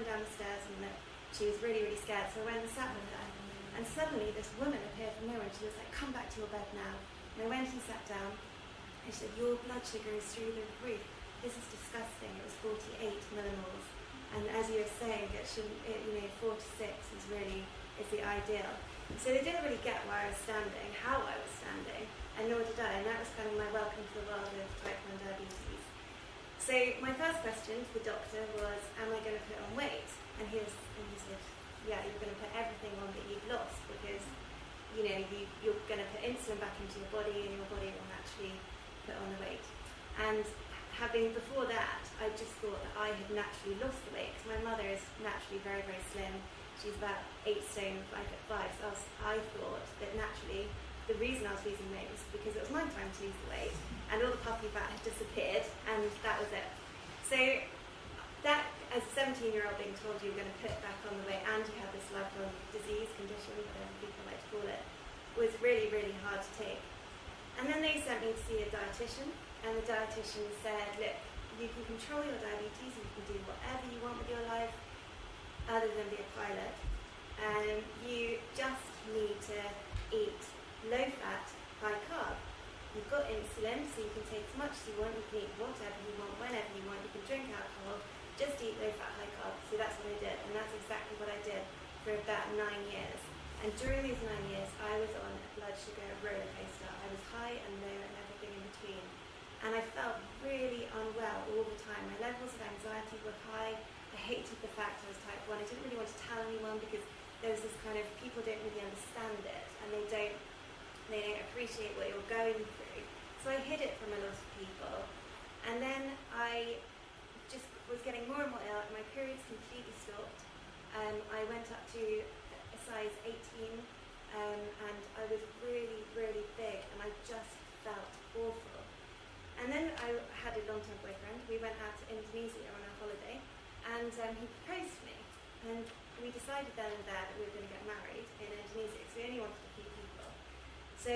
down the stairs and that she was really, really scared. So I went and sat with her, and suddenly this woman appeared from nowhere, and she was like, come back to your bed now. And I went and sat down, and she said, your blood sugar is through the roof. This is disgusting. It was 48 millimoles. And as you were saying, 4 to 6 is the ideal. So they didn't really get where I was standing, how I was standing, and nor did I. And that was kind of my welcome to the world of type 1 diabetes. So my first question to the doctor was, am I going to put on weight? And he said, yeah, you're going to put everything on that you've lost because, you're going to put insulin back into your body and your body will naturally put on the weight. And before that, I just thought that I had naturally lost the weight because my mother is naturally very, very slim. She's about 8 stone, 5'5". So I thought that naturally the reason I was losing weight was because it was my time to lose the weight and all the puppy fat had disappeared and that was it. So that, as a 17-year-old being told you were going to put back on the weight and you had this lifelong disease, condition, whatever people like to call it, was really, really hard to take. And then they sent me to see a dietitian, and the dietitian said, look, you can control your diabetes, you can do whatever you want with your life other than be a pilot. You just need to eat low fat, high carb. You've got insulin, so you can take as much as you want, you can eat whatever you want, whenever you want, you can drink alcohol, just eat low fat, high carb. So that's what I did, and that's exactly what I did for about 9 years. And during these 9 years, I was on a blood sugar roller coaster. I was high and low and everything in between. And I felt really unwell all the time. My levels of anxiety were high. I hated the fact I was type 1. I didn't really want to tell anyone because there was this kind of, people don't really understand it and they don't appreciate what you're going through. So I hid it from a lot of people. And then I just was getting more and more ill and my periods completely stopped. I went up to a size 18 and I was really, really big and I just felt awful. And then I had a long-term boyfriend. We went out to Indonesia on a holiday and he proposed to me. And we decided then and there that we were going to get married in Indonesia because we only wanted a few people. So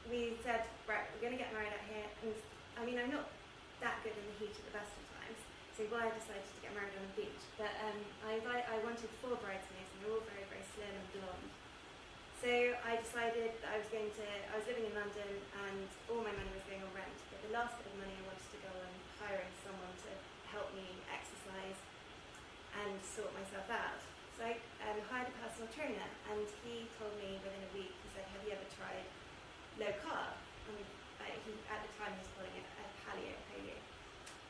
we said, right, we're going to get married out here. And I mean, I'm not that good in the heat at the best of times. So so why I decided to get married on the beach. But I wanted 4 bridesmaids, and they're all very, very slim and blonde. So I decided that I was living in London and all my money was going on rent, but the last bit of money I wanted to go on hiring someone to help me exercise and sort myself out. So I hired a personal trainer, and he told me within a week, he said, have you ever tried low carb? And at the time he was calling it a paleo.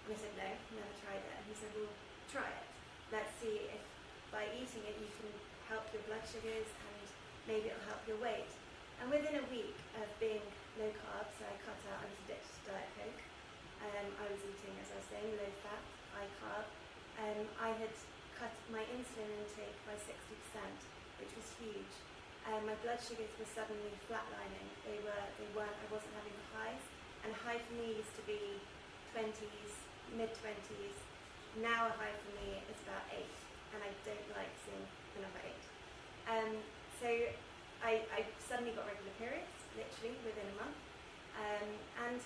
And I said, no, never tried it. And he said, well, try it. Let's see if by eating it you can help your blood sugars and maybe it'll help your weight. And within a week of being low carb, so I cut out, I was addicted to Diet Coke. I was eating, as I was saying, low fat, high carb. I had cut my insulin intake by 60%, which was huge. My blood sugars were suddenly flatlining. I wasn't having the highs. And high for me used to be 20s, mid-20s. Now a high for me is about 8, and I don't like seeing the number 8. So I suddenly got regular periods, literally within a month, and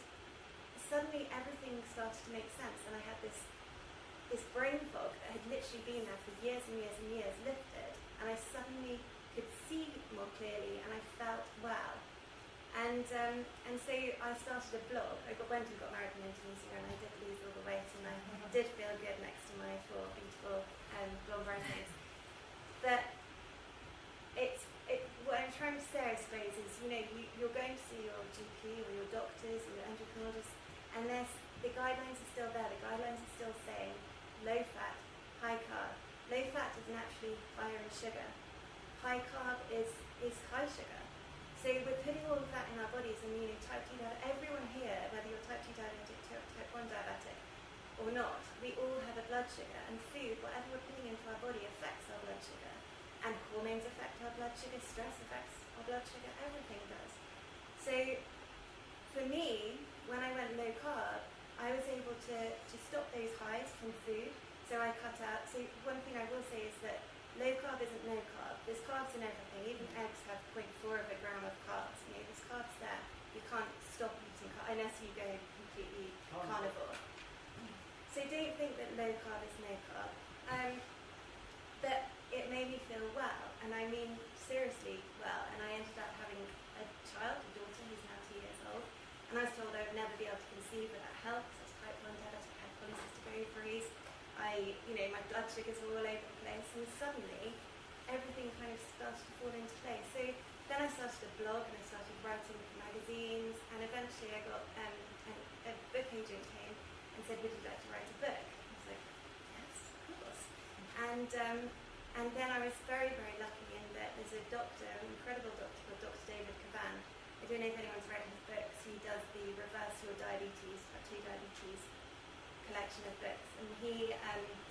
suddenly everything started to make sense, and I had this brain fog that had literally been there for years and years and years lifted, and I suddenly could see more clearly, and I felt well. And so I started a blog. I went and got married in Indonesia, and I did lose all the weight, and I did feel good next to my 4 beautiful blonde bridesmaids. But what I'm trying to say, I suppose, is you're going to see your GP or your doctors or your endocrinologist, and the guidelines are still there. The guidelines are still saying low fat, high carb. Low fat is naturally higher in sugar. High carb is high sugar. So we're putting all of that in our bodies, and type 2 diabetic, everyone here, whether you're type 2 diabetic, type 1 diabetic or not, we all have a blood sugar, and food, whatever we're putting into our body, affects our blood sugar. And hormones affect our blood sugar, stress affects our blood sugar, everything does. So for me, when I went low carb, I was able to stop those highs from food. So I cut out, so one thing I will say is that low carb isn't no carb. There's carbs in everything. Even eggs have 0.4 of a gram of carbs. There's carbs there. You can't stop eating carbs unless you go completely carnivore. So don't think that low carb is no carb. But it made me feel well, and I mean seriously well. And I ended up having a child, a daughter who's now 2 years old. And I was told I would never be able to conceive without help, because I was type 1 diabetic, I had polycystic ovaries. My blood sugars were all over the place, and suddenly everything kind of started to fall into place. So then I started a blog, and I started writing for magazines, and eventually I got a book agent came and said, would you like to write a book? I was like, yes, of course. And then I was very, very lucky in that there's a doctor, an incredible doctor called Dr. David Cavan. I don't know if anyone's read his books. He does the Reverse Your Diabetes, type 2 diabetes collection of books, and he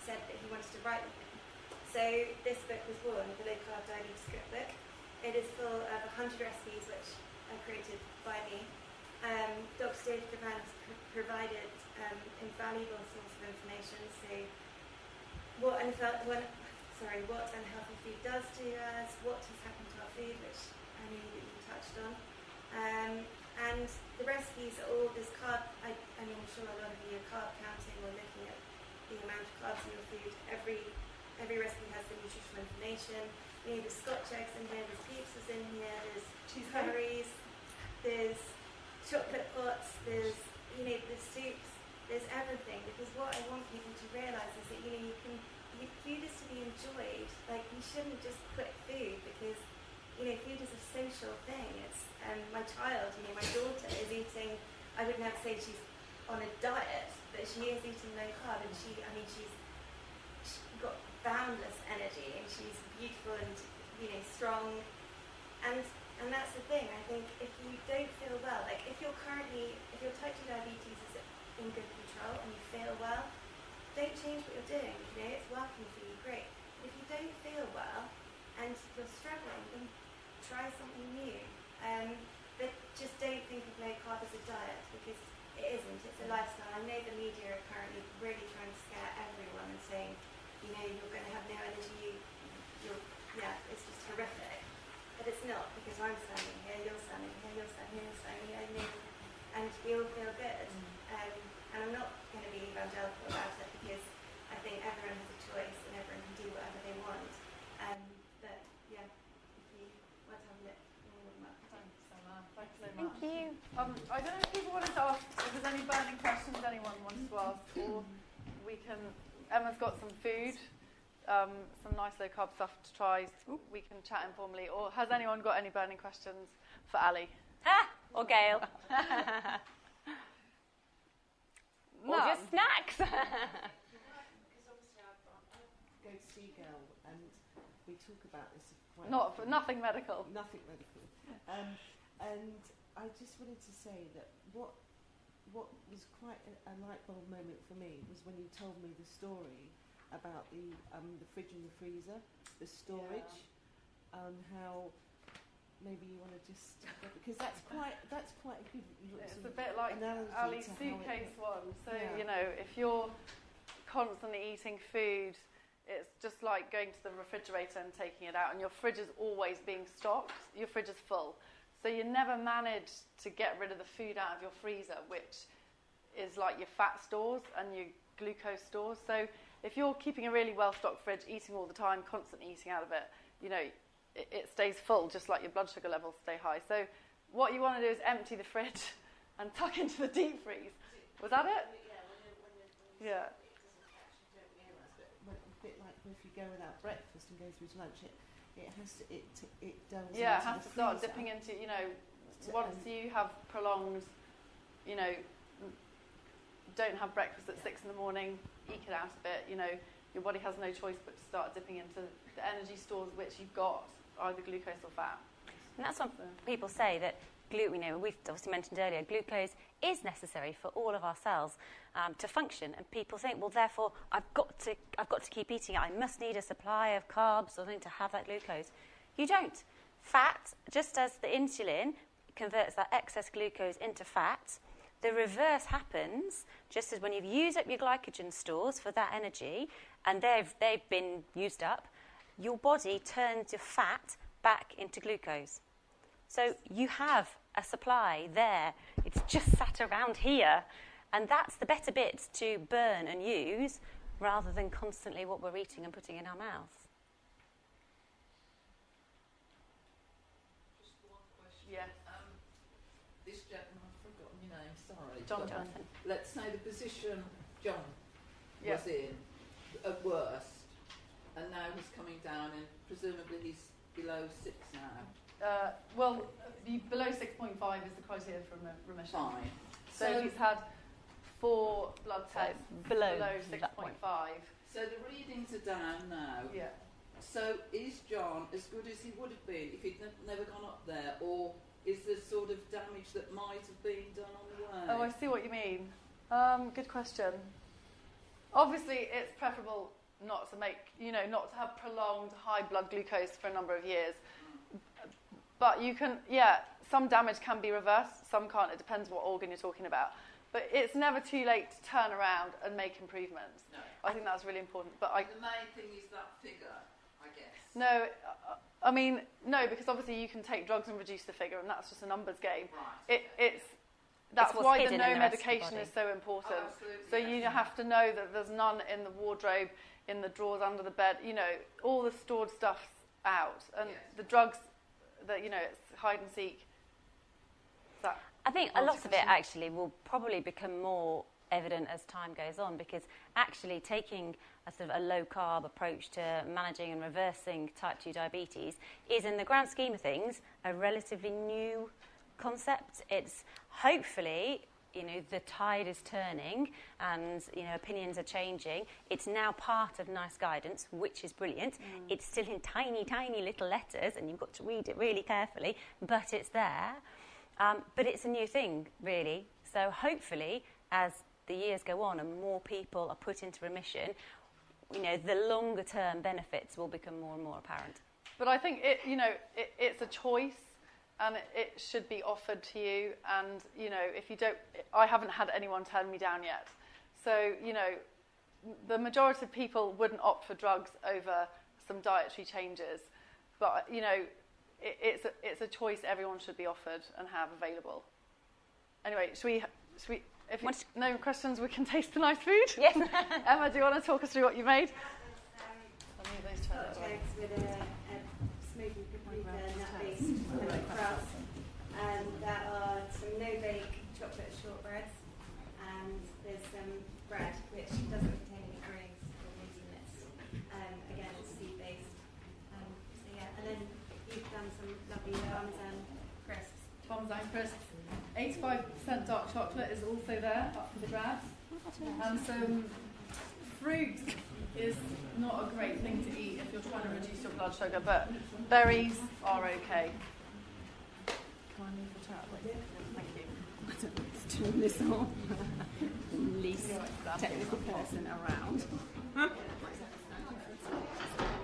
said that he wanted to write with me. So this book was born, the Low Carb Diabetes Cookbook. It is full of 100 recipes which are created by me. Dr. David Cavan has provided invaluable source of information. So what unhealthy food does to us, what has happened to our food, which I know that you touched on. And the recipes are all this carb, I'm sure a lot of you are carb counting or looking at the amount of carbs in your food. Every recipe has the nutritional information. There's Scotch eggs in here, there's pizzas in here, there's curries, there's chocolate pots, there's soups, there's everything. Because what I want people to realise is that food is to be enjoyed. Like, you shouldn't just quit food because food is a social thing. It's my child, my daughter is eating. I would never say she's on a diet, but she is eating low carb, and she's got boundless energy, and she's beautiful and strong. And that's the thing. I think if you don't feel well, like if your type 2 diabetes is in good control and you feel well, don't change what you're doing. It's working for you, great. If you don't feel well and you're struggling, then try something new. But just don't think of low carb as a diet, because it isn't. It's a lifestyle. I know the media are currently really trying to scare everyone and saying, you're going to have no energy. It's just horrific. But it's not, because I'm standing here, you're standing here, you're standing here, you're standing here, and we all feel good. And I'm not going to be evangelical about it, because think everyone has a choice and everyone can do whatever they want. But yeah, if you want to have a look, you're more than welcome. Thanks so much. Thanks so Thank much. you. I don't know if people wanted to ask, if there's any burning questions anyone wants to ask, or we can, Emma's got some food, some nice low carb stuff to try. We can chat informally. Or has anyone got any burning questions for Ali? Or Gayle. Or just snacks. Because obviously I go to see Gayle and we talk about this quite often. Nothing medical. Nothing medical. And I just wanted to say that what was quite a light bulb moment for me was when you told me the story about the fridge and the freezer, the storage, and how maybe you want to just, because that's quite a good. It's a bit like Ali's suitcase one. So if you're constantly eating food, it's just like going to the refrigerator and taking it out, and your fridge is always being stocked. Your fridge is full. So you never manage to get rid of the food out of your freezer, which is like your fat stores and your glucose stores. So if you're keeping a really well-stocked fridge, eating all the time, constantly eating out of it, it stays full, just like your blood sugar levels stay high. So what you want to do is empty the fridge and tuck into the deep freeze. Was that it? Yeah. It doesn't actually, don't realise, but a bit like if you go without breakfast and go through to lunch, it has to, it delves into it has to start freezer. dipping into, once you have prolonged, don't have breakfast at 6 in the morning, eke it out a bit, your body has no choice but to start dipping into the energy stores which you've got, either glucose or fat. And that's what people say, that we've obviously mentioned earlier, glucose is necessary for all of our cells to function. And people think, well, therefore, I've got to keep eating it. I must need a supply of carbs or something to have that glucose. You don't. Fat, just as the insulin converts that excess glucose into fat, the reverse happens just as when you've used up your glycogen stores for that energy and they've been used up, your body turns your fat back into glucose. So you have a supply there. It's just sat around here. And that's the better bits to burn and use rather than constantly what we're eating and putting in our mouth. Just one question. Yes. This gentleman, I've forgotten your name, sorry. Jonathan. Let's say the position John was in at worst, and now he's coming down, and presumably he's below 6 now. Below 6.5 is the criteria for remission. Fine. So he's had 4 blood tests below 6.5. So the readings are down now. Yeah. So is John as good as he would have been if he'd never gone up there, or is there sort of damage that might have been done on the way? Oh, I see what you mean. Good question. Obviously, it's preferable not to have prolonged high blood glucose for a number of years. But you can, some damage can be reversed, some can't. It depends what organ you're talking about. But it's never too late to turn around and make improvements. No. I think that's really important. But the main thing is that figure, I guess. No, no, because obviously you can take drugs and reduce the figure, and that's just a numbers game. Right. That's why the hidden no in the rest of the medication body. is so important. Oh, absolutely, So you have to know that there's none in the wardrobe, in the drawers under the bed. All the stored stuff's out, and the drugs that it's hide and seek. I think a lot of it actually will probably become more evident as time goes on, because actually taking a sort of a low-carb approach to managing and reversing type 2 diabetes is, in the grand scheme of things, a relatively new concept. It's hopefully, the tide is turning and, opinions are changing. It's now part of NICE guidance, which is brilliant. It's still in tiny, tiny little letters, and you've got to read it really carefully, but it's there. But it's a new thing, really. So hopefully, as the years go on and more people are put into remission, the longer-term benefits will become more and more apparent. But I think it's a choice, and it should be offered to you. And if you don't, I haven't had anyone turn me down yet. So the majority of people wouldn't opt for drugs over some dietary changes. But it's a choice everyone should be offered and have available. Anyway, should we If you, no questions, we can taste the nice food. Yes. Emma, do you want to talk us through what you made? Scotch eggs with a smoky paprika nut-based crust, and that are some no-bake chocolate shortbreads, and there's some bread which doesn't contain any grains or glutenness. Again, it's seed-based. So yeah, and then you've done some lovely parmesan crisps. Parmesan crisps. 85% dark chocolate is also there, up for the grabs. And some fruit is not a great thing to eat if you're trying to reduce your blood sugar, but berries are okay. Can I move the chat? Thank you. I don't know what's doing this all. The least technical person around.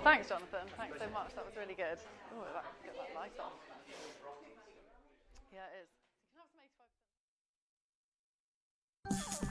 Thanks, Jonathan. Thanks so much. That was really good. Oh, get that light off. Yeah, it is. You can have some 85%.